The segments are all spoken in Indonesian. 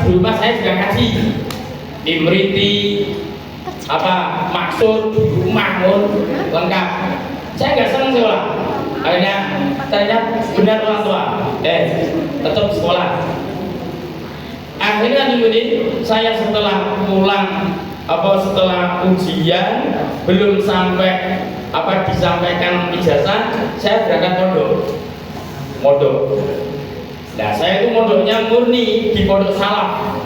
di rumah saya juga ngaji Imriti maksud di rumah lengkap. Saya nggak senang sekolah, akhirnya ternyata benar orang tua tetap sekolah. Akhirnya dulu ini saya setelah pulang setelah ujian belum sampai disampaikan ijazah, saya berangkat mondok. Nah, saya itu mondoknya murni di pondok salaf.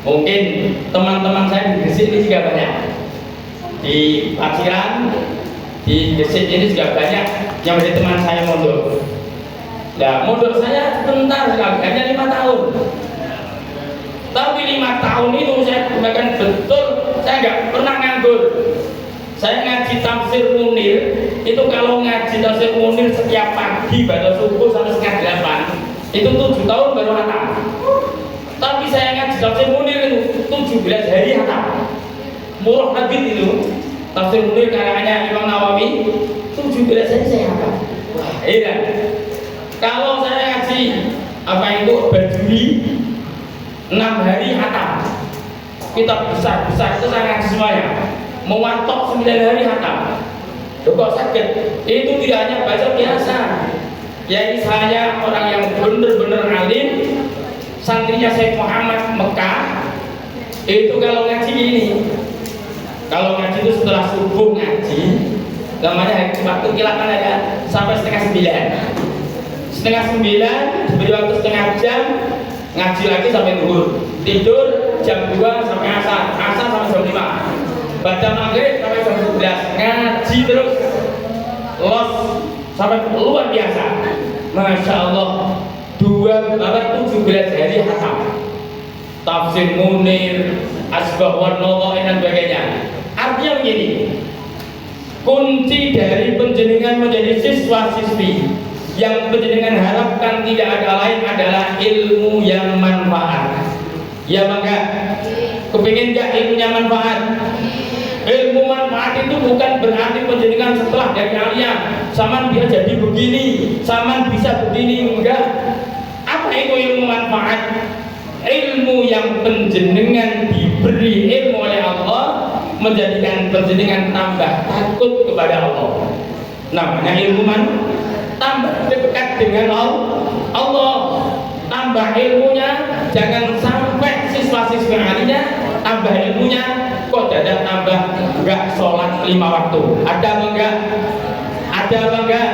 Mungkin teman-teman saya di Gresik ini juga banyak, di Paciran, di Gresik ini juga banyak yang menjadi teman saya mondok. Nah, mondok saya sebentar sekali, hanya 5 tahun. Tapi 5 tahun itu saya gunakan betul, saya nggak pernah nganggur. Saya ngaji tafsir Munir, itu kalau ngaji tafsir Munir setiap pagi pada subuh sampai setengah 8, itu 7 tahun baru hatam. Tapi saya ngaji tafsir Munir itu 17 hari hatam. Murah habib itu tafsir Munir karangannya Imam Nawawi, 17 hari saya hatam. Wah, heran. Kalau saya ngaji Bajuri 6 hari hatam. Kitab besar-besar itu saya ngaji semuanya. Mewatok 9 hari hatam. Kok sakit? Itu tidak hanya baca biasa. Ya, saya orang yang benar-benar alim, santrinya Syekh Muhammad Mekah. Itu kalau ngaji ini, kalau ngaji itu setelah subuh ngaji, namanya waktu kilatan ada sampai setengah 9. Setengah 9 diberi waktu setengah jam, ngaji lagi sampai zuhur. Tidur jam 2 sampai asar sampai jam 5. Baca maghrib sampai jam 11, ngaji terus los sampai luar biasa. Masya Allah, 17 hari hatam. Tafsir Munir, Asbah wan Nawawi dan sebagainya. Artinya begini, kunci dari penjenengan menjadi siswa-siswi yang penjenengan harapkan tidak ada lain adalah ilmu yang manfaat. Ya bangga, kepingin gak ilmunya manfaat? Ilmu manfaat itu bukan berarti penjenengan setelah dari alia saman bisa jadi begini, saman bisa begini, enggak. Apa itu ilmu manfaat? Ilmu yang penjenengan diberi ilmu oleh Allah menjadikan penjenengan tambah takut kepada Allah. Namanya ilmu tambah dekat dengan Allah, tambah ilmunya. Jangan sampai siswa-siswi alinya tambah ilmunya kok tidak tambah enggak sholat 5 waktu. Ada apa enggak? Ada apa enggak?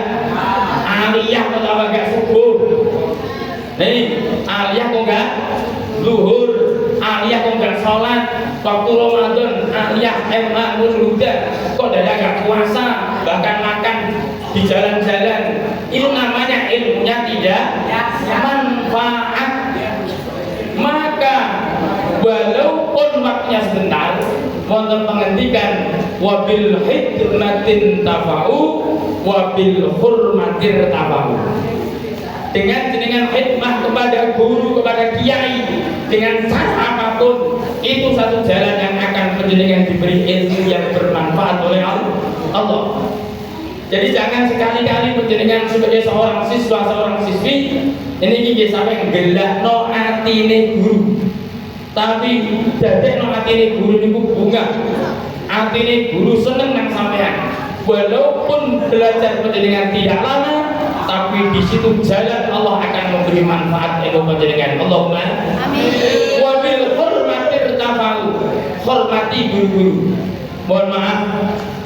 Aliyah kok tambah enggak subuh? Nih, aliyah kok enggak zuhur? Aliyah kok enggak sholat waktu Ramadan? Aliyah huda kok tidak enggak puasa, bahkan makan di jalan-jalan. Itu namanya ilmunya tidak manfaat. Maka walaupun waktunya sebentar, wonten pengendikan wabil hikmatin tafa'u wabil hurmatir tafa'u. Dengan hikmah kepada guru, kepada kiai, dengan cara apapun, itu satu jalan yang akan penjenengan diberi ilmu yang bermanfaat oleh Allah. Jadi jangan sekali-kali penjenengan sebagai seorang siswa, seorang siswi ini gigi sampai gelakno atine guru. Tapi dadekno atine guru niku bunga. Atine guru seneng nang sampean. Walaupun belajar penjenengan tidak lama, tapi di situ jalan Allah akan memberi manfaat ilmu penjenengan. Allahumma amin. Wabil hormatir tafa'u. Hormati guru-guru. Mohon maaf,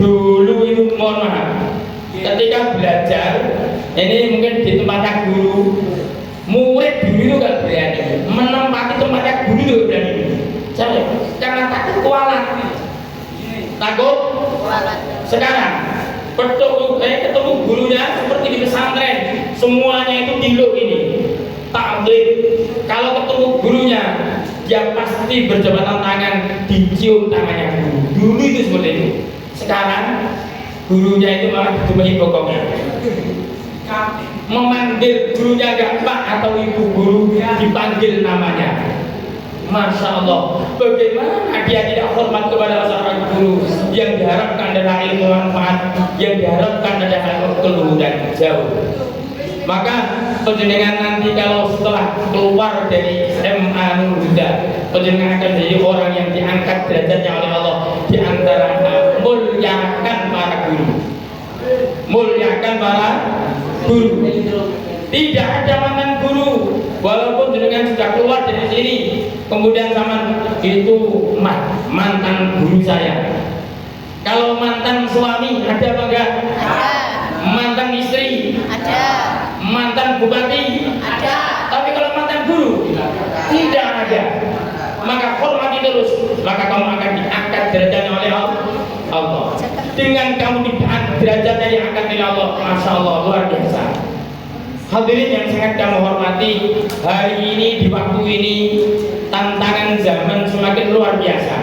dulu itu mohon maaf. Ketika belajar, ini mungkin di tempatnya guru, murid dulu itu gak berani menempati tempatnya guru itu gak berani. Karena takut kualat. Takut sekarang ketemu gurunya seperti di pesantren, semuanya itu tiluk ini taklim. Kalau ketemu gurunya, dia pasti berjabatan tangan, dicium tangannya guru. Dulu itu seperti itu. Sekarang gurunya itu malah ditumai bokongnya, memanggil gurunya gak pak atau ibu guru, dipanggil namanya. Masya Allah, bagaimana dia tidak hormat kepada seorang guru yang diharapkan adalah ilmu manfaat, yang diharapkan adalah ilmu keluh dan jauh. Maka penjenengan nanti kalau setelah keluar dari SMA Panjenengan akan menjadi orang yang diangkat derajatnya oleh Allah. Di antara muliakan para guru. Muliakan para guru. Tidak ada mantan guru, walaupun jenengan sudah keluar dari sini, kemudian zaman itu mantan guru saya. Kalau mantan suami ada apa enggak? Ada. Mantan istri? Ada. Mantan bupati? Ada. Tapi kalau mantan guru? Tidak ada. Maka hormati terus, maka kamu akan diangkat derajatnya oleh Allah. Dengan kamu diangkat derajatnya diangkat oleh Allah, masya Allah, luar biasa. Hadirin yang sangat kami hormati, hari ini di waktu ini tantangan zaman semakin luar biasa.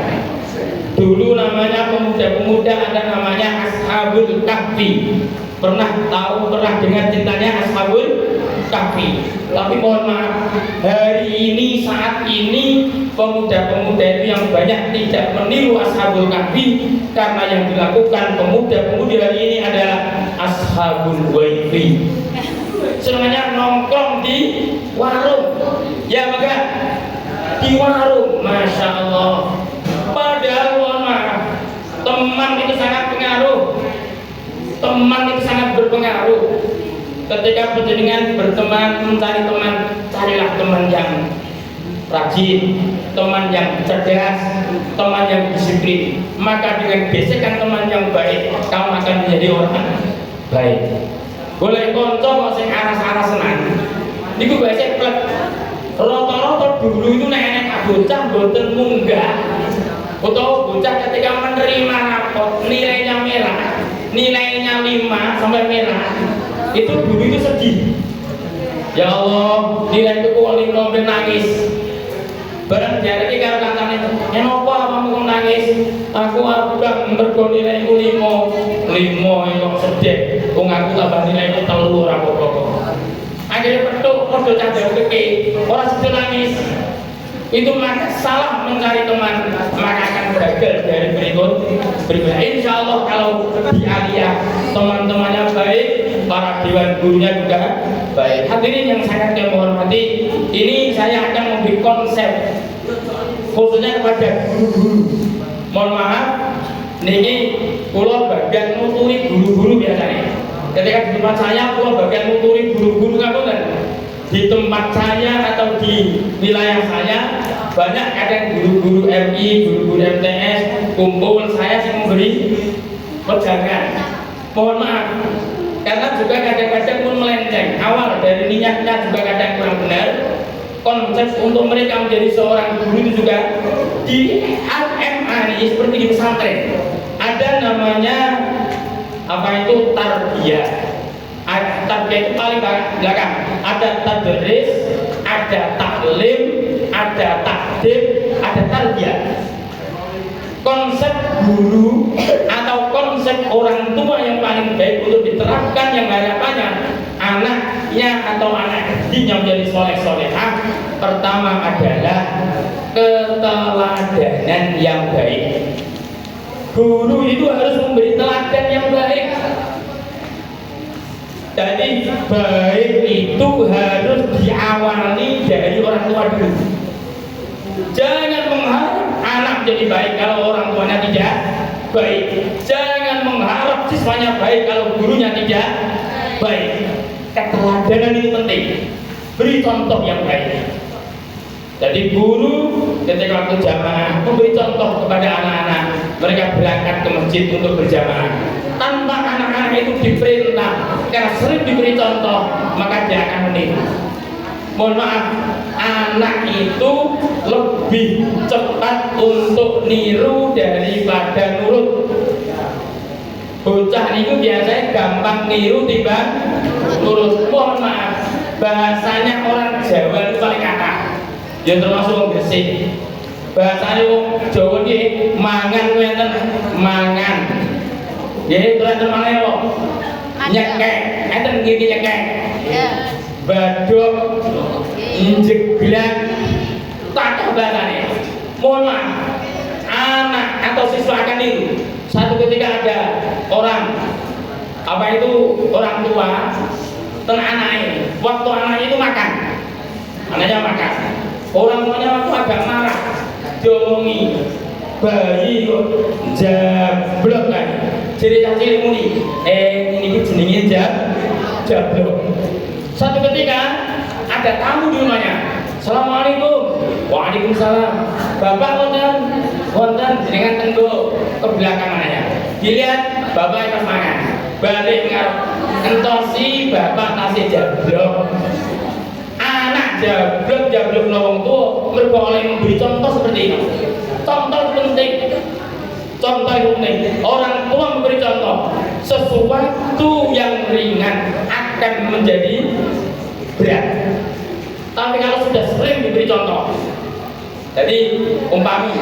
Dulu namanya pemuda-pemuda ada namanya Ashabul Kahfi. Pernah dengar ceritanya Ashabul Kahfi? Tapi mohon maaf, hari ini saat ini pemuda-pemuda itu yang banyak tidak meniru Ashabul Kahfi, karena yang dilakukan pemuda-pemudi hari ini adalah Ashabul Wifi. Semuanya nongkrong di warung, ya maka di warung, masya Allah. Padahal mohon maaf, teman itu sangat pengaruh, teman itu sangat berpengaruh. Ketika panjenengan berteman, mencari teman, carilah teman yang rajin, teman yang cerdas, teman yang disiplin. Maka dengan gesekan teman yang baik, kamu akan menjadi orang baik. Boleh konco sing aras-aras senang. Niku bahasa plek. Rata-rata dulu itu nek bocah mboten munggah. Utawa bocah ketika menerima rapot nilainya merah, nilainya 5 sampai merah. Itu dulu itu sedih. Ya Allah, nilaiku kok 5 nangis. Barang jareke karo kancane, "Kenapa kamu nangis?" Aku udah mergo nilaiku 5 kok sedih. Wong aku tambah nilaiku 3 ora apa-apa. Akhirnya petuk padha cadangke, ora sedih nangis. Itu maka salah mencari teman, maka akan gagal dari berikutnya. Insya Allah kalau di aliyah teman-temannya baik, para dewan gurunya juga baik. Hadirin yang sangat saya hormati, ini saya akan memberi konsep khususnya kepada guru-guru. Mohon maaf, niki kula bagian nuturi guru-guru biasanya. Ketika di tempat saya, kula bagian nuturi guru-guru ngapunten. Di tempat saya atau di wilayah saya banyak ada guru-guru MI, guru-guru MTS kumpul, saya sih memberi pegangan. Mohon maaf, karena juga kadang-kadang pun melenceng. Awal dari niatnya juga kadang kurang benar. Konsep untuk mereka menjadi seorang guru itu juga di SMA ini seperti di pesantren ada namanya apa itu tarbiyah. Tarbiyah itu paling belakang. Ada tadris, ada taklim, ada takdim, ada tarbiyah. Konsep guru atau konsep orang tua yang paling baik untuk diterapkan yang harapannya anaknya atau anak didiknya menjadi soleh-solehah, pertama adalah keteladanan yang baik. Guru itu harus memberi teladan yang baik. Jadi baik itu harus diawali dari orang tua dulu. Jangan mengharap anak jadi baik kalau orang tuanya tidak baik. Jangan mengharap siswanya baik kalau gurunya tidak baik. Keteladanan itu penting. Beri contoh yang baik. Jadi guru ketika waktu jamaah memberi contoh kepada anak-anak, mereka berangkat ke masjid untuk berjamaah. Tanpa anak-anak itu diperintah, karena sering diberi contoh, maka dia akan meniru. Mohon maaf, anak itu lebih cepat untuk niru daripada nurut. Bocah itu biasanya gampang niru tiba nurut. Mohon maaf, bahasanya orang Jawa itu paling kata. Ya termasuk wong Gresik. Bahasane wong Jawa iki mangan wenten mangan. Nggih, wonten mangan kok. Nyekek, enten nggih nyekek. Ya. Baduk, jeglak, tak bahasane. Mohon maaf, anak atau siswa akan niru. Satu ketika ada orang apa itu orang tua tengah anaknya, waktu anaknya itu makan, anaknya makan. Orang tuanya waktu agak marah, diomongi bayi kok jablok kan jadi cilik muni ini jenenge jablok. Satu ketika ada tamu di rumahnya. Assalamualaikum. Waalaikumsalam. Bapak wonten jenengan tenggo ke belakang mananya. Dilihat bapak pas makan. Balik ngarep entosi bapak nasi jablok. Anak jablok wong tuwa mergo oleh memberi contoh seperti ini. Contoh penting. Contoh penting. Orang tua memberi contoh. Sesuatu yang ringan akan menjadi berat. Tapi kalau sudah sering diberi contoh, jadi umpami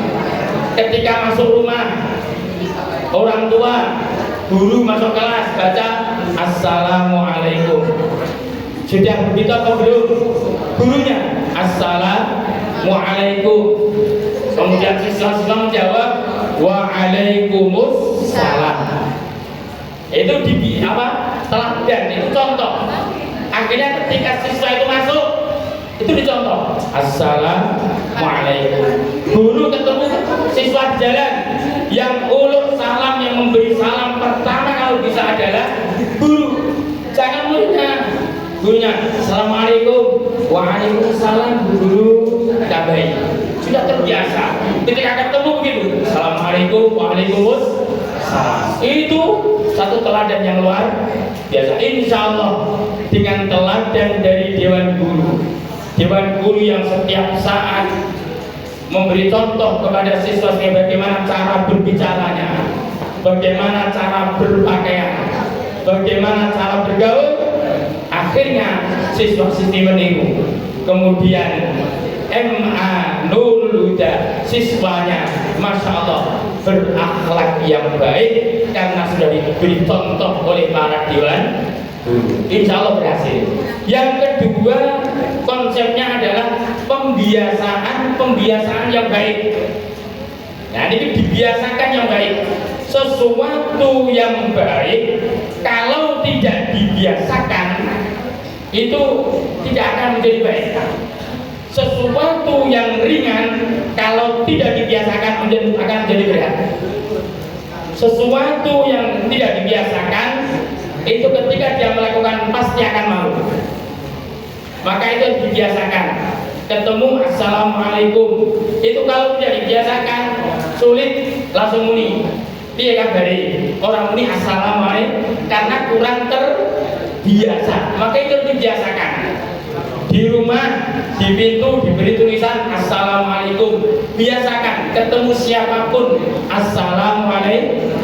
ketika masuk rumah orang tua, guru masuk kelas baca Assalamualaikum. Sudah begitu atau belum? Gurunya Assalamualaikum. Kemudian siswa-siswa menjawab Waalaikumsalam. Itu di apa? Teladan, itu contoh. Akhirnya ketika siswa itu masuk, itu dicontoh Assalamualaikum. Guru ketemu siswa di jalan yang uluk salam, yang memberi salam pertama kalau bisa adalah guru, jangan muridnya. Gurunya Assalamualaikum. Waalaikumsalam. Guru tabai sudah terbiasa. Ketika ketemu begitu Assalamualaikum. Waalaikumsalam. Itu satu teladan yang luar biasa. Insya Allah dengan teladan dari Dewan Guru yang setiap saat memberi contoh kepada siswa bagaimana cara berbicaranya, bagaimana cara berpakaian, bagaimana cara bergaul, akhirnya siswa-siswi meniru. Kemudian MA Nurul Huda siswanya Masya Allah berakhlak yang baik karena sudah diberi contoh oleh para dewan. Insya Allah berhasil. Yang kedua, konsepnya adalah pembiasaan yang baik. Nah, ini dibiasakan yang baik. Sesuatu yang baik kalau tidak dibiasakan itu tidak akan menjadi baik. Sesuatu yang ringan kalau tidak dibiasakan akan menjadi berat. Sesuatu yang tidak dibiasakan itu ketika dia melakukan pasti akan malu. Maka itu dibiasakan. Ketemu Assalamualaikum itu kalau tidak dibiasakan sulit langsung muni. Piye kabare? Orang muni Assalamualaikum karena kurang terbiasa. Maka itu dibiasakan. Di rumah, di pintu diberi tulisan Assalamualaikum. Biasakan ketemu siapapun Assalamualaikum.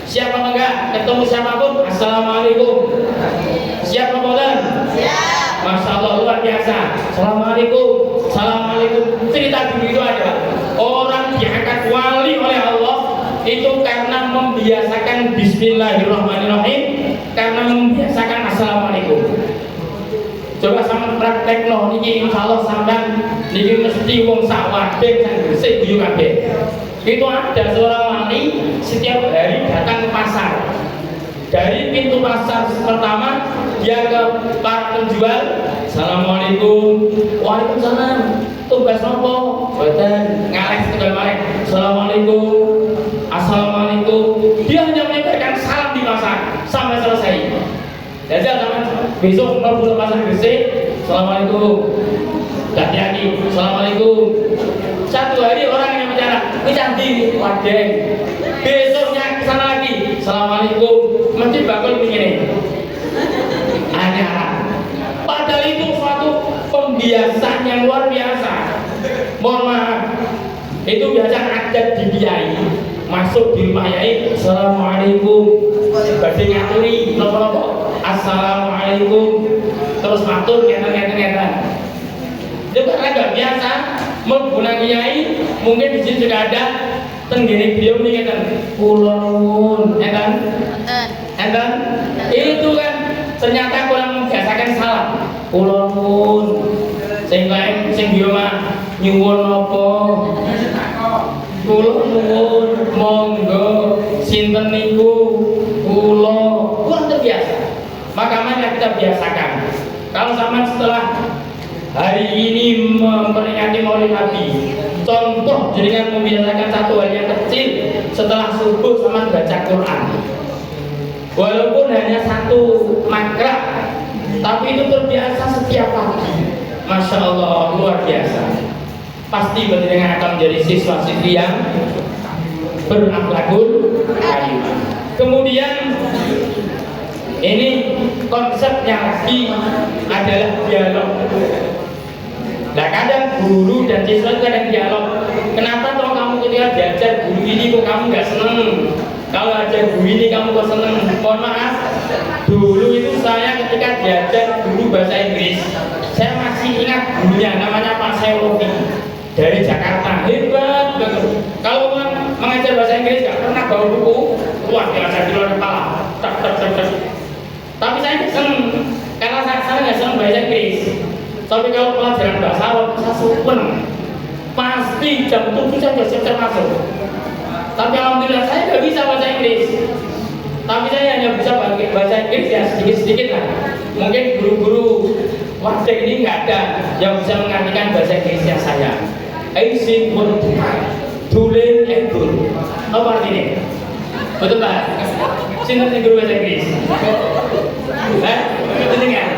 Siapa enggak ketemu siapapun Assalamualaikum. Siap apa? Siap. Masya Allah luar biasa. Assalamualaikum. Assalamualaikum. Cerita dulu itu ada orang diangkat wali oleh Allah itu karena membiasakan Bismillahirrahmanirrahim, karena membiasakan Assalamualaikum. Coba sama praktek loh niki insya Allah sampean niki mesti wong sak wadeng sang gresik guyu kabeh. Itu ada seorang wali setiap hari datang ke pasar. Dari pintu pasar pertama dia ke para penjual, Assalamualaikum. Waalaikumsalam. Tugas nopo? Boten ngalih tunggal malih. Assalamualaikum. Assalamualaikum. Dia hanya menyampaikan salam di pasar sampai selesai. Jajal sama besok kalau ke pasar Gresik, Assalamualaikum. Hati-hati, Assalamualaikum. Satu hari orang yang bicara, ini cantik, wadeng. Besoknya kesana lagi, Assalamualaikum. Mesti bakal begini. Aneh. Padahal itu suatu pembiasaan yang luar biasa. Mohon maaf, itu biasa adat di kiai. Masuk di rumah yai, Assalamualaikum. Badhe ngaturi nopo-nopo, Assalamualaikum. Terus matur ngeten-ngeten. Itu karena nggak biasa menggunakan kiai, mungkin di sini sudah ada tenggiri beliau nih kan, kulon, ya kan? Enten, itu kan ternyata kurang membiasakan salam, kulon, sing lain sing beliau mah nyuwun apa, kulon nyuwun, monggo, sinten niku, kurang terbiasa. Maka mari kita biasakan. Kalau zaman setelah hari ini memperingati Maulid Nabi, contoh jenengan membiasakan satu hal yang kecil setelah subuh sama baca Quran. Walaupun hanya satu makra, tapi itu terbiasa setiap pagi. Masya Allah, luar biasa. Pasti jenengan akan menjadi siswa-siswi yang berakhlakul karimah. Kemudian ini konsepnya lagi adalah dialog. Nah kadang guru dan siswa itu kadang dialog. Kenapa kalau kamu ketika belajar guru ini kok kamu nggak seneng? Kalau aja guru ini kamu kok seneng? Mohon maaf, dulu itu saya ketika belajar guru bahasa Inggris, saya masih ingat gurunya namanya Pak Serofi dari Jakarta, hebat banget. Kalau mengajar bahasa Inggris nggak pernah bawa buku, wah biasa di luar kepala, tak. Tapi saya nggak seneng, karena saya nggak seneng bahasa Inggris. Tapi kalau pelajaran bahasa Arab saya suka, pasti jam 7 saya sudah siap masuk. Tapi alhamdulillah saya nggak bisa bahasa Inggris. Tapi saya hanya bisa bahasa Inggris ya sedikit-sedikit lah. Mungkin guru-guru wadah ini nggak ada yang bisa mengartikan bahasa Inggrisnya saya. I think what to learn and do. Apa artinya? Betul Pak? Sini guru bahasa Inggris. Betul kan?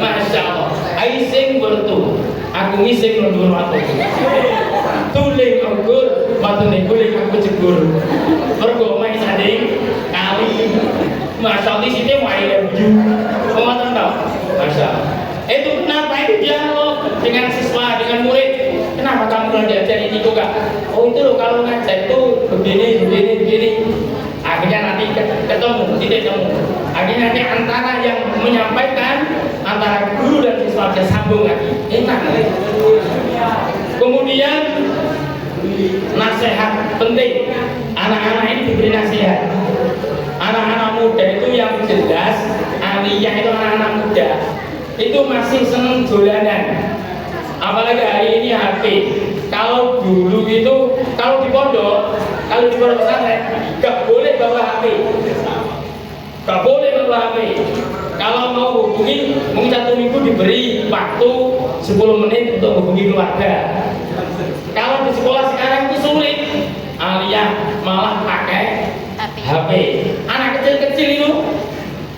Masya Allah. I think what to. Aku ngising nundur waktu. Tuling ukur, waktu nih kuling aku cegur. Bergomai sading kali. Masya Allah di sini mau I love you. Kamu tahu? Masya Allah. Itu kenapa itu dialog dengan siswa, dengan murid? Kenapa kamu belajar ini juga? Oh itu loh kalau ngajar itu begini. Akhirnya nanti ketemu, titik temu. Akhirnya nanti antara yang menyampaikan antara guru dan siswa bisa sambung lagi. Enak. Kemudian nasihat penting. Anak-anak ini diberi nasihat. Anak-anak muda itu yang jelas, aliyah itu anak-anak muda. Itu masih seneng dolanan. Apalagi hari ini HP. Kalau dulu itu, kalau di pondok pesantren, gak boleh bawa HP. Gak boleh bawa HP. Kalau mau hubungi, mungkin 1 minggu diberi waktu 10 menit untuk hubungi keluarga. Kalau di sekolah sekarang itu sulit, aliyah malah pakai HP. Anak kecil-kecil itu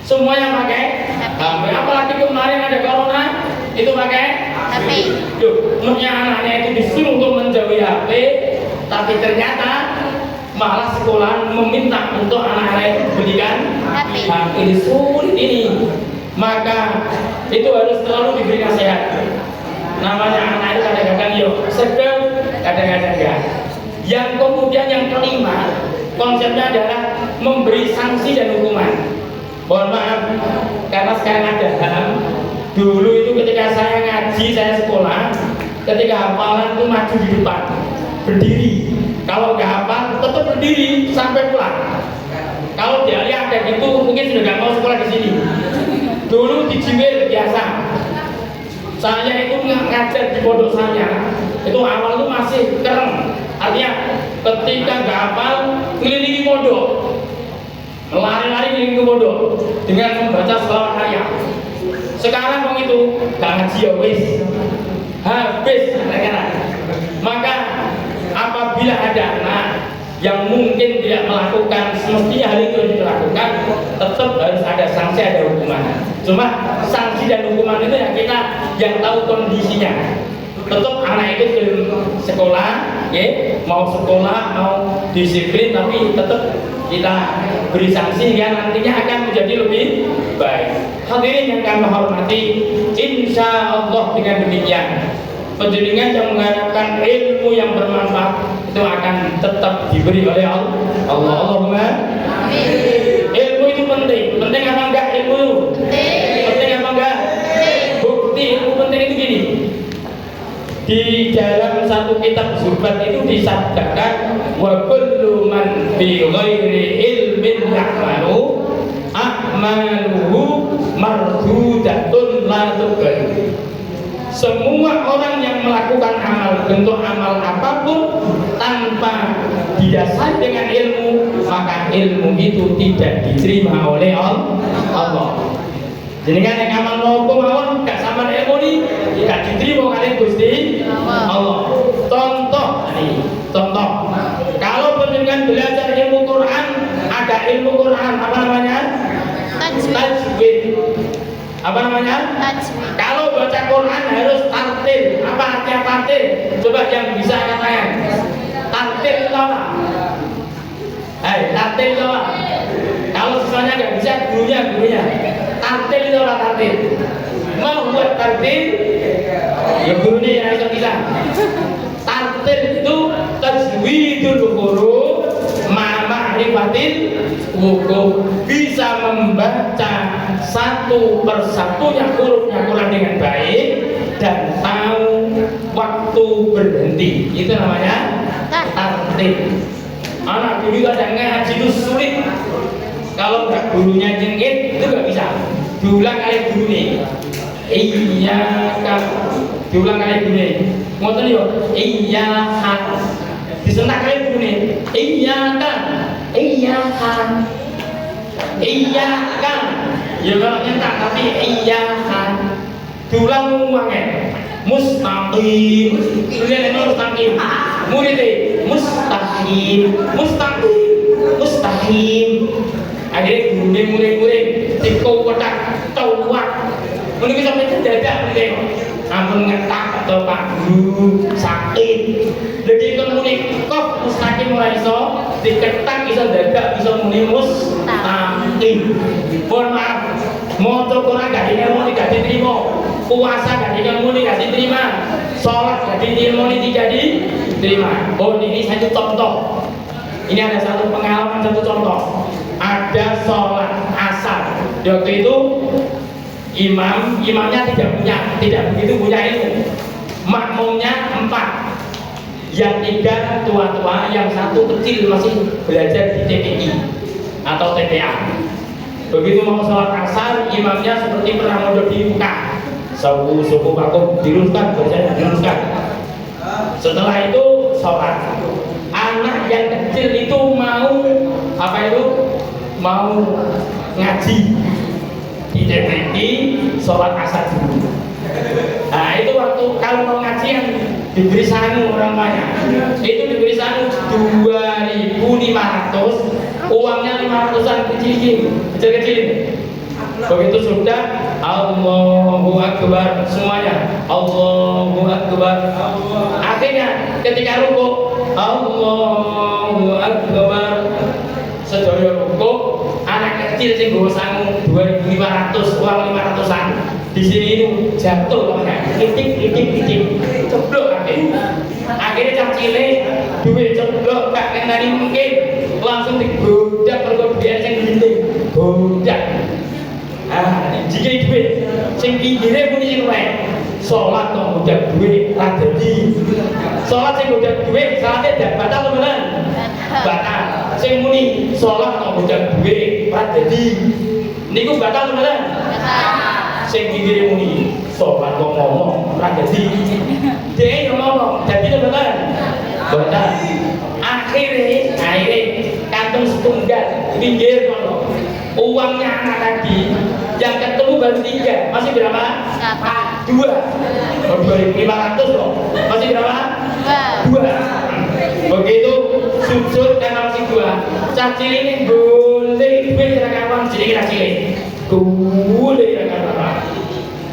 semuanya pakai HP. Apalagi kemarin ada corona, itu pakai HP. Duh, anaknya itu disuruh untuk menjauhi HP, tapi ternyata malah sekolah meminta untuk anak-anak itu belikan HP. Ini sulit ini. Maka itu harus selalu diberi nasihat. Namanya anak itu kadang-kadang yuk sedang, kadang-kadang enggak. Yang kemudian yang kelima, konsepnya adalah memberi sanksi dan hukuman. Mohon maaf, karena sekarang ada HAM. Dulu itu ketika saya ngaji, saya sekolah, ketika hafalan itu maju di depan, berdiri. Kalau nggak hafal, tetap berdiri sampai pulang. Kalau dia lihat ada gitu, mungkin sudah nggak mau sekolah di sini. Dulu di Jiwil biasa. Saya itu ngajar di pondok saya, itu awal itu masih keren. Artinya ketika nggak hafal, kelilingi pondok, lari-lari kelilingi pondok dengan membaca selawat ayat. Sekarang orang itu gak ngaji ya wis habis anak-anak. Maka apabila ada anak yang mungkin tidak melakukan semestinya hal itu dilakukan, tetap harus ada sanksi, ada hukuman. Cuma sanksi dan hukuman itu yang kita yang tahu kondisinya. Tetap anak itu belum sekolah, ya, mau sekolah, mau disiplin, tapi tetap kita beri sanksi yang nantinya akan menjadi lebih baik. Hadirin yang kami hormati, insya Allah dengan demikian penjenengan yang mengharapkan ilmu yang bermanfaat itu akan tetap diberi oleh Allah. Allahumma amin. Ilmu itu penting apa enggak ilmu? Penting apa enggak? Bukti ilmu penting itu gini. Di dalam satu kitab Zubat itu disabdakan wa kullu man bi ghairi ilmin ya'malu a'maluhu mardudatun la tuqbal. Semua orang yang melakukan amal, bentuk amal apapun tanpa didasari dengan ilmu, maka ilmu itu tidak diterima oleh Allah. Jadi kan yang amal nopo mawon gak sama ilmu ini tidak diterima oleh Gusti Allah. Contoh tajwid. Apa namanya? Tajwid. Kalau baca Quran harus tartil. Apa artinya tartil? Coba yang bisa katakan. Tartil itu apa? Tartil itu apa? Kalau siswanya nggak bisa, gurunya. Tartil itu apa tartil? Mau buat tartil? Ya gurunya yang bisa. Tartil itu tajwidul huruf ma ma'rifatil wuquf, bisa membaca satu persatunya hurufnya Quran dengan baik dan tahu waktu berhenti. Itu namanya tartil. Anak dulu ada ngaji itu sulit. Kalau nggak gurunya jengit itu nggak bisa. Diulang kali guru nih. Iya kan. Diulang kali guru nih. Ngoten yo. Iya kan. Disentak kali guru nih. Iya kan. Iya kan. Iya kan. Ya kalau nyentak tapi iya kan. Diulang uangnya. Mustaqim. Lihat mustaqim. Muridnya mustaqim. Akhirnya murid tikau kotak tauak. Mungkin sampai terdadak nih. Ampun ngetak atau Pak Guru sakit. Jadi kemudian kok mustaqim ora iso diketak iso dadak iso muni mustaqim. Mohon maaf, moco Quran gak dinilmoni gak diterima. Puasa gak dinilmoni gak diterima. Sholat gak dinilmoni tidak diterima. Oh ini satu contoh. Ini ada satu pengalaman, satu contoh. Ada sholat asar. Waktu itu imamnya tidak begitu punya ilmu. Makmumnya 4, yang 3 tua-tua, yang 1 kecil masih belajar di TPI atau TPA. Begitu mau sholat asar, imamnya seperti pernah mondok di muka. Suku vakum diluruskan, bacanya diluruskan. Setelah itu sholat. Anak yang kecil itu mau mau ngaji di TPI sholat asar dulu. Nah itu waktu kalau mau ngaji yang diberi sangu orang banyak, itu diberi sangu 2.500, uangnya 500-an kecil-kecil. Begitu sudah Allahu Akbar semuanya, Allahu Akbar. Akhirnya ketika rukuk Allahu Akbar, sedaya rukuk, anak kecil sing nggo sangu 2.500, uang 500-an. Di sini itu jatuh namanya, titik ceblok akhirnya cak cilik duit ceblok gak kenali mungkin langsung digodak pergo biar sing gending godak. Jika duit sing pinggire muni sing luwih sholat kok godak duit ra dadi sholat sing godak duit salate dak batal beneran batal. Sing muni sholat kok godak duit ra dadi niku batal beneran batal. Sing pinggire muni sholat kok ngomong ra dadi dhewe ngomong dadi beneran batal. Akhirnya kantung setunggal pinggir kono uangnya anak tadi yang ketemu baru 3, masih berapa? 2. 2.500 loh, masih berapa? 2. Begitu sujud karena masih 2, cah cilik ini boleh duit rakawan jadi kita cilik boleh rakawan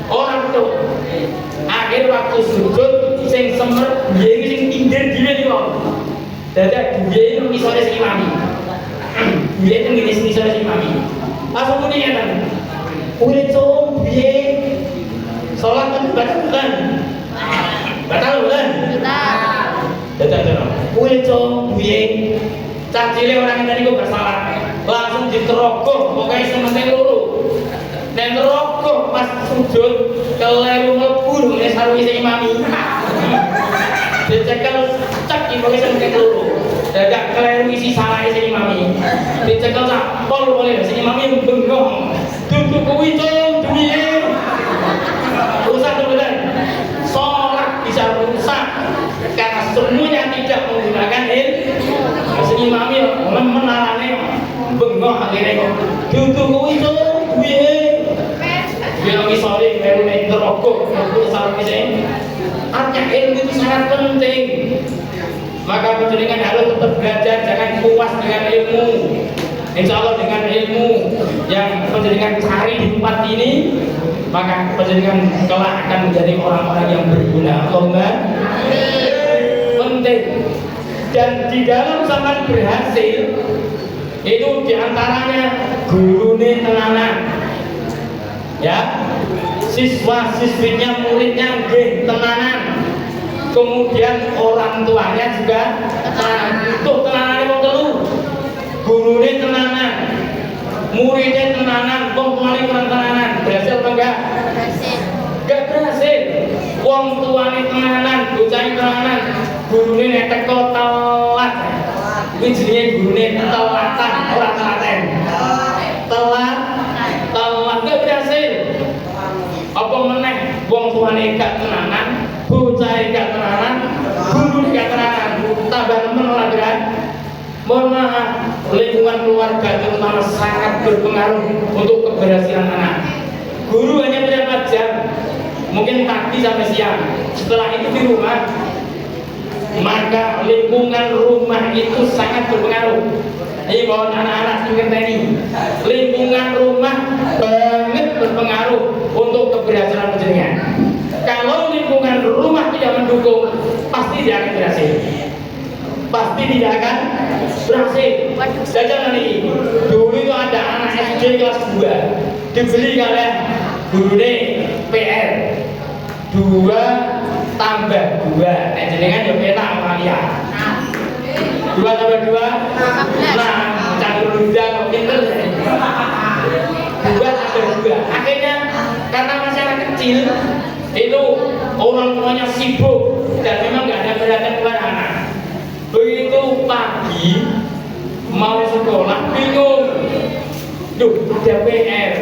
orang tuh. Akhir waktu sujud sing semer biyen sing pinggir dhewe iki kok dadak biyen ngisore sing imami biyen ngene ngisore sing imami langsung muni ngeten kuwi cung biyen salat kan batal bukan dadak kuwi cung biyen cah cilik orang tadi kok bersalah langsung diterogoh pokoknya sementing loro dan terogoh pas sujud keleru mlebu ngene sarunge sing imami dicekel cek iki pokoknya sementing loro dadak keleru isi salahe sing imami dicekel sak pol boleh sing imami bengong duduk kuwi cung duwe rusak beneran sholat bisa rusak karena semuanya tidak menggunakan ilmu. Sing imami lemen arane bengong akhirnya kok duduk kuwi cung duwe biar sorry baru naik terokok salah kisah. Artinya ilmu itu sangat penting, maka pendidikan harus tetap belajar, jangan puas dengan ilmu. Insya Allah dengan ilmu yang panjenengan cari di tempat ini, maka panjenengan kelak akan menjadi orang-orang yang berguna. Allahumma penting. Dan di dalam zaman berhasil itu diantaranya gurune tenanan, ya, siswa siswinya muridnya nggih tenanan, kemudian orang tuanya juga tenanan. Untuk tenanan itu telu, gurune tenanan, muridnya tenanan, wong tuane kurang tenanan. Berhasil apa enggak? Berhasil. Enggak berhasil. Wong tuane tenanan, bocah tenanan, gurune nek teko telat. Kuwi jenenge gurune telatan, ora telaten. Telat, enggak berhasil. Apa meneh wong tuane gak tenanan, bocah gak tenanan, guru gak tenanan, tambah nemen ora gerak. Mohon maaf, lingkungan keluarga terutama sangat berpengaruh untuk keberhasilan anak. Guru hanya berapa jam? Mungkin pagi sampai siang. Setelah itu di rumah, maka lingkungan rumah itu sangat berpengaruh. Ini mohon anak-anak ngerteni, lingkungan rumah banget berpengaruh untuk keberhasilan panjenengan. Kalau lingkungan rumah tidak mendukung, pasti tidak akan berhasil. Pasti tidak akan berhasil. Jajan ini, dulu itu ada anak SD kelas 2 dibeli kalian gurune PR 2 tambah 2. Nah, jenengan yo penak kalian. 2 tambah 2 nah, campur ludah kok pinter. 2 tambah 2. Akhirnya karena masyarakat kecil itu orang tuanya sibuk dan memang nggak ada perhatian kepada anak. Begitu pagi mau sekolah bingung, duh ada PR.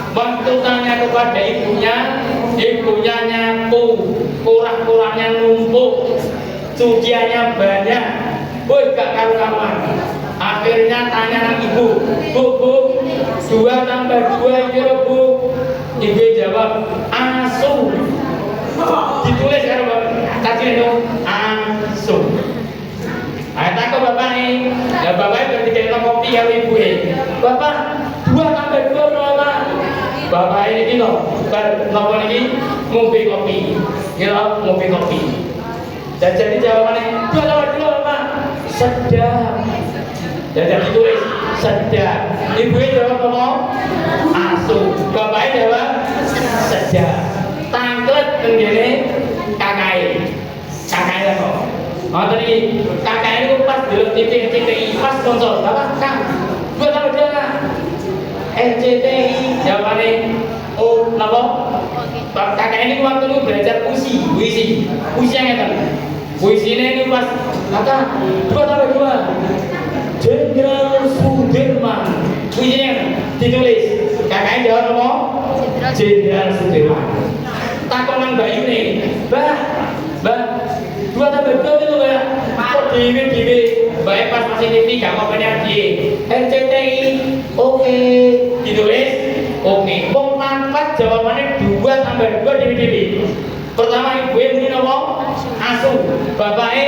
Waktu tanya kepada ibunya nyapu, kurang-kurangnya numpuk, cuciannya banyak, woi gak karu-karuan. Akhirnya tanya nang ibu, bu, 2 tambah 2 kira bu. Ibu jawab asu. Ditulis karo tadi itu asu. Ayo takut bapak nih, ya bapak bertiga kopi ya ibu ini. Bapak 2 tambah 2 berapa? Bapak ini gitu, bapak ini ngombe kopi, ya ngombe kopi. Dan jadi jawabannya 2 tambah 2 bapak, sedap. Dan ditulis sedap. Ibu ini jawab apa? Asu. Bapak ini jawab sedap. Tangklet begini kakai kok. Oh tadi kakak ini pas dulu CTI pas sponsor bapak kang 2 tambah 2 RCTI jawabannya oh kenapa kakak ini waktu itu belajar puisi yang kan puisi ini pas kakak 2 tambah 2 Jenderal Sudirman puisinya kan ditulis kakak ini jawab apa Jenderal Sudirman takut nang bayu nih mbak 2 tambah 2 itu ya kok diwi baik pas masih TV gak mau banyak di RCTI oke ditulis oke wong pangkat jawabannya 2 tambah 2 diwi pertama ibu ini apa? Asu bapaknya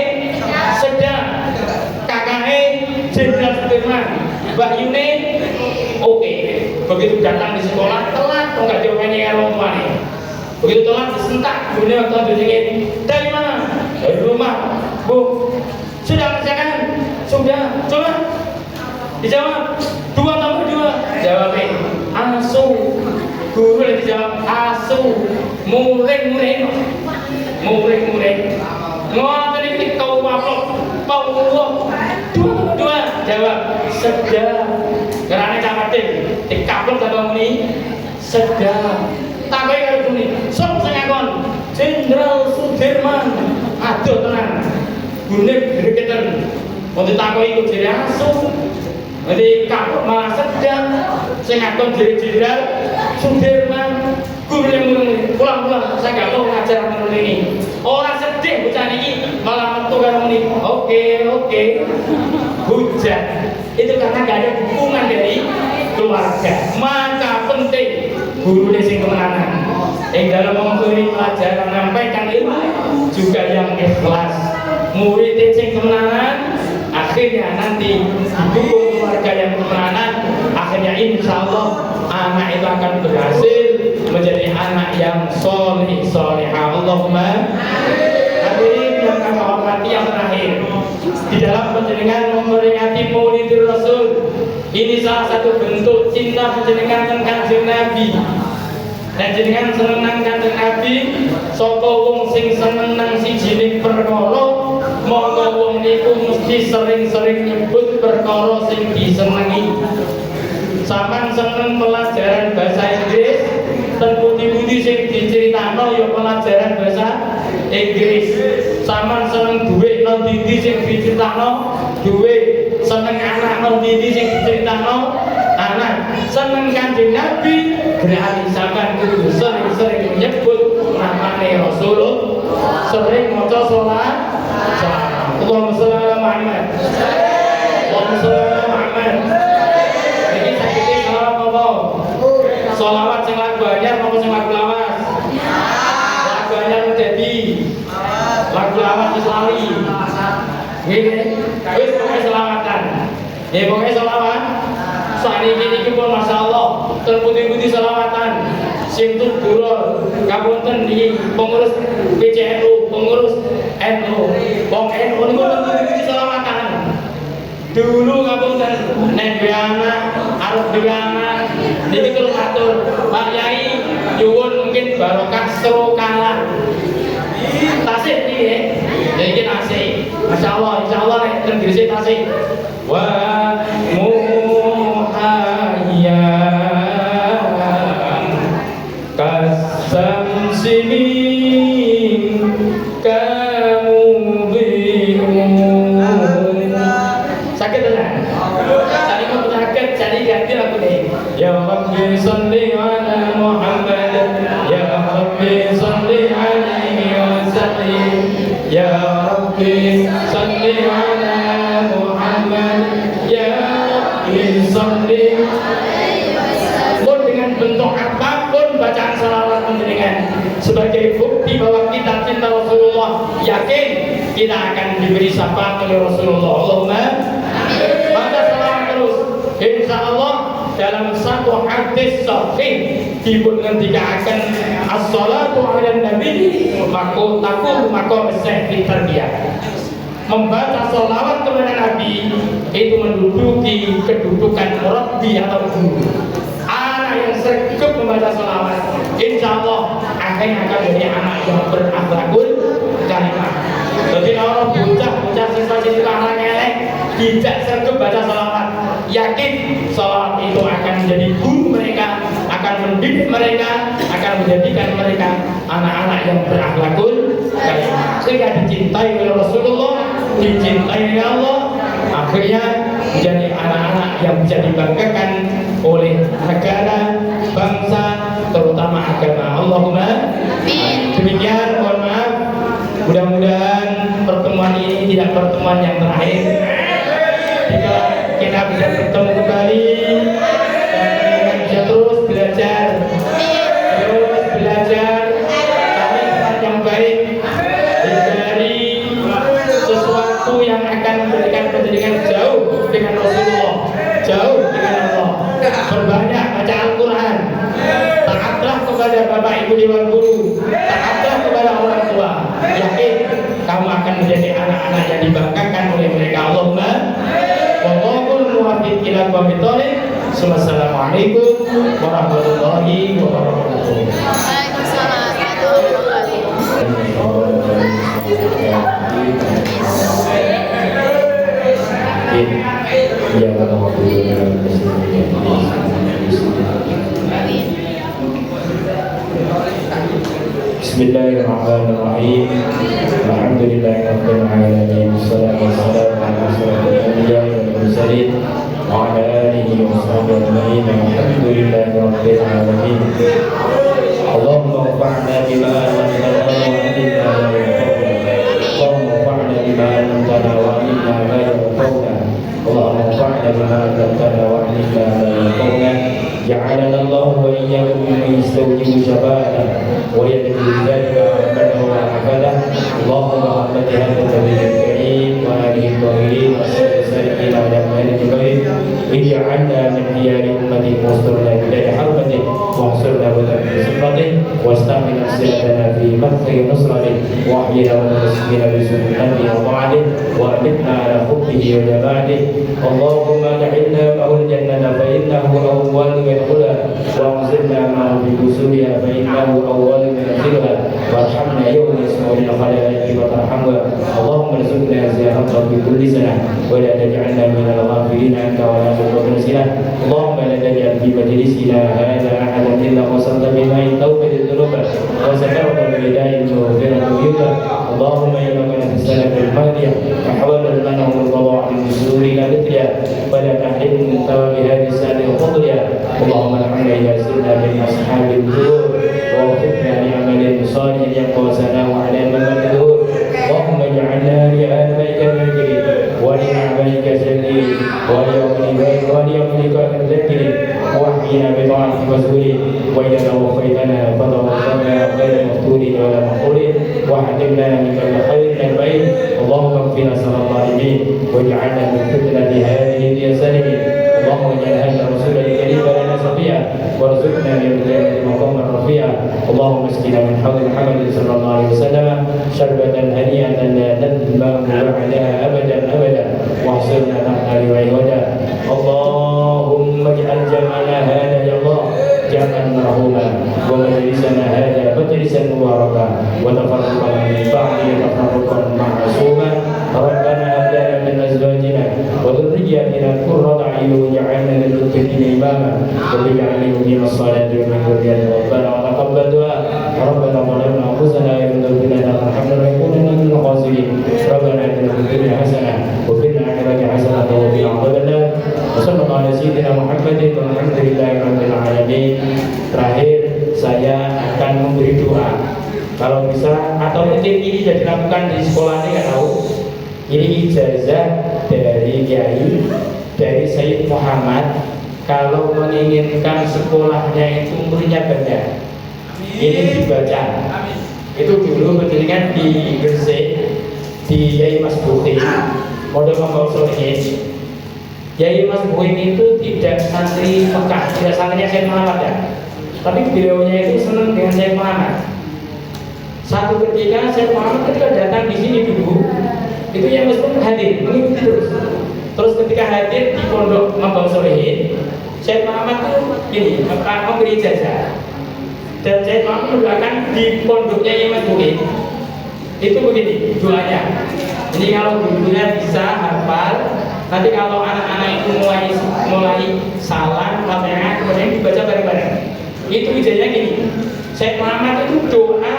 sedang kakaknya Jenderal Sudirman Mbak Yune oke begitu datang di sekolah telat kok gak jawabannya karo tuane begitu telat disentak dunia waktu dingin dari mana? Dari rumah, bu. Sudah mengerjakan? Sudah. Coba dijawab 2 tambah 2. Jawabnya asu. Guru yang dijawab asu. Muring. Ngoten iki kau waplok. 2 tambah 2. Jawab sedap. Karena camatin dikaplok tambah muni sedap. Tambah karo muni. Sok sing ngakon Jenderal Sudirman. Aduh tenang, gune gregetan, mau ditakoi ikut jadi asu, jadi kapok malah sedang, saya ngakon jadi Jenderal Sudirman, guru yang mulai pulang, saya nggak mau ngajar menurut ini, orang sedih bocah ini malah metu karo ini, oke, hujan, itu karena gak ada dukungan dari keluarga, maka penting guru sing kemenangan. Yang dalam memberi pelajaran menyampaikan ilmu juga yang ikhlas. Murid yang kemenangan akhirnya nanti didukung keluarga yang kemenangan insya Allah anak itu akan berhasil menjadi anak yang soleh solehah. Allahumma hadirin yang kami hormati, yang terakhir di dalam panjenengan memperingati Maulidur Rasul, ini salah satu bentuk cinta panjenengan tentang Kanjeng Nabi. Dan jenengan seneng nang Kanjeng Nabi, saka wong sing seneng nang siji perkara, monggo wong niku mesti sering-sering nyebut perkara sing disenengi. Sampeyan seneng pelajaran bahasa Inggris, ten pundi-pundi sing diceritakno ya pelajaran bahasa Inggris. Sampeyan seneng duit nang ndi sing diceritakno duit, seneng anak nang ndi sing diceritakno anak, seneng Kanjeng Nabi berarti sampean kudu sering-sering menyebut namanya Rasulullah, sering maca sholawat. Allahumma sholli ala Muhammad. Allahumma sholli ala Muhammad. Iki saiki sholawat apa? Sholawat sing lagu anyar apa sing lagu lawas? Lagu anyar jadi lagu lawas wis lali. Nggih, wis pokoke selawatan. Ya pokoke selawat. Saniki niki pun masyaallah terputi-puti selawatan sing tudurul kapunten di pengurus PCNU, pengurus NU, wong NU niku terputi-puti selawatan. Dulu kapunten nek duwe anak, arep duwe anak niki terus matur, Pak Yai nyuwun mungkin barokah serokalan. Tasik niki nggih. Iki tasik. Masyaallah insyaallah nek ten Gresik tasik. Wa kasam sini kamu bingung. Sakit tak? Tadi mau sakit, jadi ganti lagu ni. Ya Rabbi salli ala Muhammad, ya Rabbi salli alaihi wa sallim, ya Rabbi salli ala Muhammad, ya Rabbi salli. Bentuk apapun bacaan salawat panjenengan sebagai bukti bahwa kita cinta Rasulullah, yakin kita akan diberi syafaat oleh Rasulullah. Allahumma baca salawat terus. Insya Allah dalam satu hadis sahih dipun ngendikaken as-salatu ala nabi maqam syekh tarbiyah. Membaca salawat kepada Nabi itu menduduki kedudukan Rabbi atau guru. Yang sergap membaca salawat, insya Allah akhirnya akan menjadi anak yang berakhlakul karimah. Jadi orang bocah siswa-siswa anak elek tidak sergap baca salawat, yakin salawat itu akan menjadi guru mereka, akan mendidik mereka, akan menjadikan mereka anak-anak yang berakhlakul karimah, sehingga dicintai oleh Rasulullah, dicintai oleh Allah, akhirnya menjadi anak-anak yang bisa dibanggakan oleh negara, bangsa, terutama agama. Allahumma demikian, mohon maaf, mudah-mudahan pertemuan ini tidak pertemuan yang terakhir. Jika kita bisa bertemu kembali dan kita bisa terus belajar cari yang baik dari sesuatu yang akan memberikan pendidikan jauh dengan Rasulullah, jauh dengan Allah. Berbanyak baca Al-Quran, taatlah kepada bapak ibu dewan guru, taatlah kepada orang tua. Yakin kamu akan menjadi anak-anak yang dibanggakan oleh mereka. Allahumma wallahul muwaffiq ila aqwamit thoriq. Wassalamualaikum warahmatullahi wabarakatuh. Waalaikumsalam warahmatullahi Bismillahirrahmanirrahim. Alhamdulillahirabbil alamin. Wassalatu wassalamu ala asyrofil anbiya'i wal mursalin wa ala alihi wa sahbihi ajma'in. Alhamdulillahirabbil alamin. Allahumma anfa'na bima 'allamtana wa 'allimna ma yanfa'una. Allahumma anfa'na bima 'allamtana wa 'allimna ma yanfa'una. Allahumma anfa'na bima 'allamtana wa 'allimna ma yanfa'una. Ja'alana Allah wa iyyakum mimman yastawjibu syafa'ata wa yadkhulu dzalika 'amalan wa 'amalan. Allahumma rahmati hadzal nabiyil karim wa alihi wa sahbihi wa sallim ala alihi wa sahbihi ij'alna min khiyari ummatika واسترنا بلاد حرمته واحصرنا بذنب سفرته واستعمل أسئلتنا في مدح نصرته واحينا ونسكنا بسنته وطاعته وأمتنا على حبه وجماعته اللهم أدخلنا معه الجنة فإنه أول من يدخلها وأنزلنا معه في كسورها فإنه أول من يدخلها وارحمنا يوم يسمع للخلائق وترحمها اللهم ارزقنا زيارته في كل سنة ولا تجعلنا من الغافلين عنك ولا تتركنا سنة اللهم لا تجعل في مجلسنا هذا أحدا إلا وصلت بماء التوبة للذنوب وسترك برداء مغفرة بيوتا اللهم إنك في السنة الماضية فحول لنا القضاء من سرورنا مثلها ولا تحرم من ثواب هذه السنة وفضلها اللهم ارحمنا إذا سرنا من أصحاب الدور ووفقنا لعمل صالح يقوى سناه على مدى الدهور اللهم اجعلنا لآبائك الذاكرين ولأعمالك الذاكرين ولأمرك الذاكرين واحينا بطاعتك وسؤلك وإذا توفيتنا فتوفنا غير مفتون ولا مقتول واحتمنا من كل خير البعيد اللهم اكفنا شر الظالمين واجعلنا من فتنة هذه الظالمين اللهم اجعل هذا الرسول الكريم لنا صفيا وارزقنا من الجنة مقاما رفيعا اللهم اسقنا من حوض محمد صلى الله عليه وسلم شربة هنيئة لا نندم بعدها أبدا أبدا واحصرنا تحت لواء هدى اللهم اجعل جمعنا هذا يا الله جمعا مرحوما ومجلسنا هذا مجلسا مباركا وتفرقا من بعده تفرقا معصوما ربنا هب لنا من ازواجنا وذرياتنا قرة اعين واجعلنا للمتقين اماما واجعلنا مقيم الصلاة ومن ذريتنا ربنا وتقبل دعاء ربنا ظلمنا انفسنا وان لم تغفر لنا وترحمنا لنكونن من الخاسرين ربنا اتنا في الدنيا حسنة وفي الآخرة حسنة وقنا عذاب النار وصلى الله على سيدنا Muhammad walhamdulillahi rabbil alamin. Terakhir saya akan memberi doa kalau bisa atau mungkin ini sudah dilakukan di sekolah ini nggak tahu. Ini ijazah dari Kiai dari Sayyid Muhammad kalau menginginkan sekolahnya itu muridnya banyak ini dibaca. Itu dulu pendidikan di Gresik di Yai Mas Bukti model Mambau Solihin. Yai Mas Bukti itu tidak santri Mekah, tidak santrinya Syekh Muhammad ya, tapi beliaunya itu senang dengan Syekh Muhammad. Satu ketika Syekh Muhammad ketika datang di sini dulu, itu Yai Mas Bukti hadir mengikuti terus ketika hadir di pondok Mambau Solihin, Syekh Muhammad itu gini memberi ijazah. Dan saya mau mendoakan di pondoknya Yai Mas Bukti itu begini doanya. Ini kalau gurunya bisa hafal, nanti kalau anak-anak itu mulai salah, Fatihah kemudian dibaca bareng-bareng. Itu ijazahnya gini. Syekh Muhammad itu doa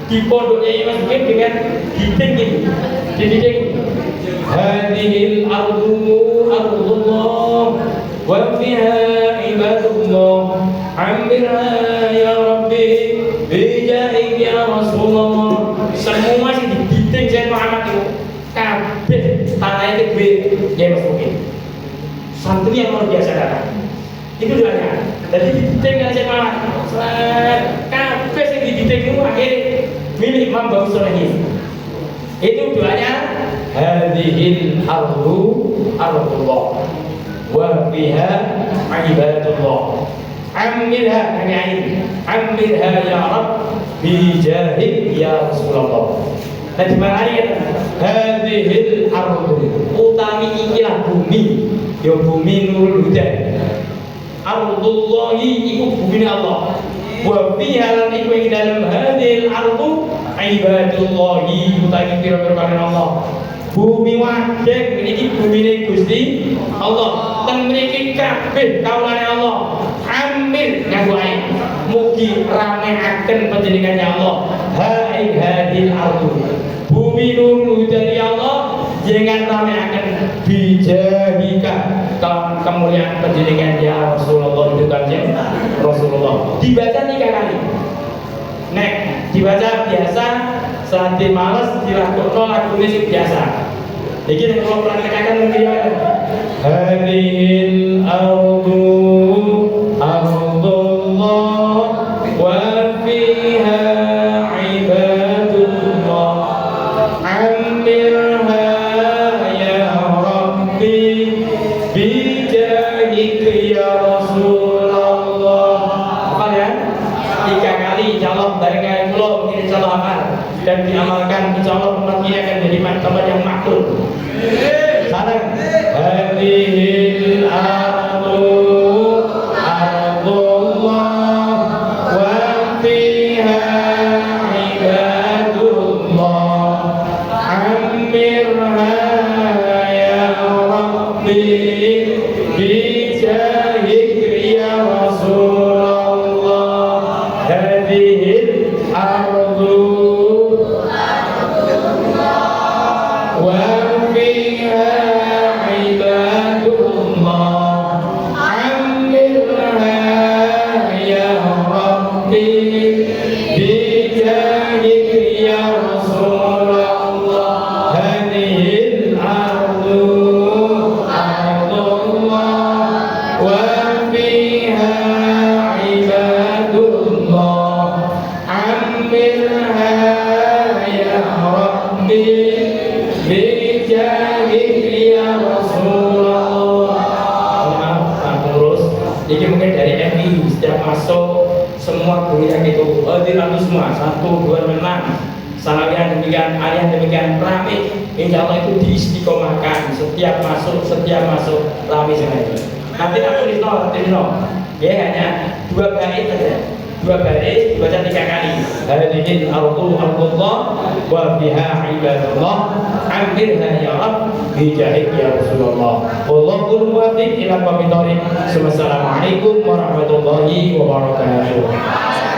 di pondoknya Yai Mas Bukti dengan dinding gini. Dinding hadhil ardu ardullah wa fiha ibadullah amirha ya Rabbi bijahik ya Rasulullah. Semua sih didinding Syekh Muhammad itu kabeh tanahnya gede Yai Mas Bukti. Santri yang luar biasa datang. Itu doanya. Jadi didinding kan Syekh Muhammad. Kabeh sih didinding itu akhirnya milik Mambau Solihin. Itu doanya hadhil ardu ardullah wa fiha ibadullah amirha amirha ya Rabb bijahik ya Rasulullah. Nah di mana ya hadhil ardu utami ikilah bumi ya bumi nurul huda ardullahi iku bumi Allah wa fiha lan iku ing dalem hadhil ardu ibadullahi utawi pira-pira Allah. Bumi wadeng niki bumine Gusti Allah. Ten mriki kabeh kaulane Allah. Amin nganggo ae. Mugi rameaken panjenengannya Allah. Hai hadil ardu. Bumi nuru dari Allah jangan rameaken bijahika kemuliaan panjenengan ya Rasulullah itu kanjeng Rasulullah. Dibaca 3 kali. Nek dibaca biasa saat di malas dilakukan lagu ini biasa. Jadi kalau praktekkan mungkin hadhil ardu ardullah wa fiha ibadullah amirha ya Rabbi bijahik ya Rasul bijahik ya Rasulullah. Maaf Pak Pengurus, ini mungkin dari MI setiap masuk semua guru yang itu hadirin semua 1, 2, 6 salam yang demikian, yang demikian rame, insya Allah itu diistiqomahkan setiap masuk rame semua itu. Nanti aku tulis ya hanya 2 baris saja, 2 baris dibaca 3 kali. Hadirin Allah wa biha ibadallah amirha ya Rabb bijahik ya Rasulullah. Wallahul muwaffiq ila aqwamit thoriq. Wassalamualaikum warahmatullahi wabarakatuh.